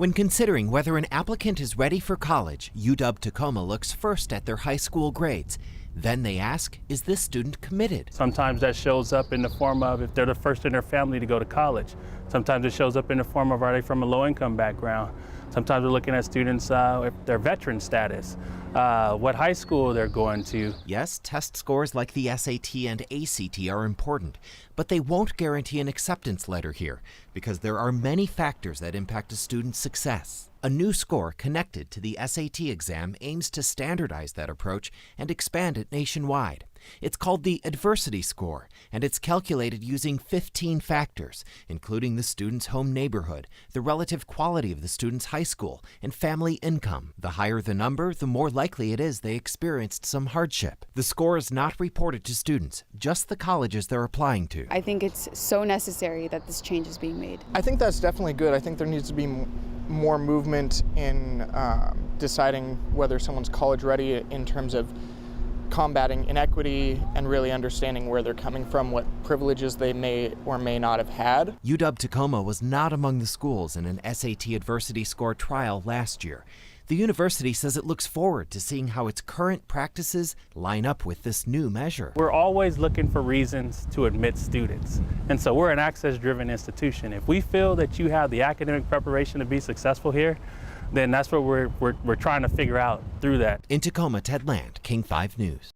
When considering whether an applicant is ready for college, UW-Tacoma looks first at their high school grades. Then they ask, is this student committed? Sometimes that shows up in the form of if they're the first in their family to go to college. Sometimes it shows up in the form of are they from a low-income background. Sometimes we're looking at students if they're veteran status, what high school they're going to. Yes, test scores like the SAT and ACT are important, but they won't guarantee an acceptance letter here because there are many factors that impact a student's success. A new score connected to the SAT exam aims to standardize that approach and expand it nationwide. It's called the Adversity Score, and it's calculated using 15 factors, including the student's home neighborhood, the relative quality of the student's high school, and family income. The higher the number, the more likely it is they experienced some hardship. The score is not reported to students, just the colleges they're applying to. I think it's so necessary that this change is being made. I think that's definitely good. I think there needs to be more movement in deciding whether someone's college ready in terms of combating inequity and really understanding where they're coming from, what privileges they may or may not have had. UW-Tacoma was not among the schools in an SAT Adversity Score trial last year. The university says it looks forward to seeing how its current practices line up with this new measure. We're always looking for reasons to admit students. And so we're an access-driven institution. If we feel that you have the academic preparation to be successful here, then that's what we're trying to figure out through that. In Tacoma, Ted Land, King 5 News.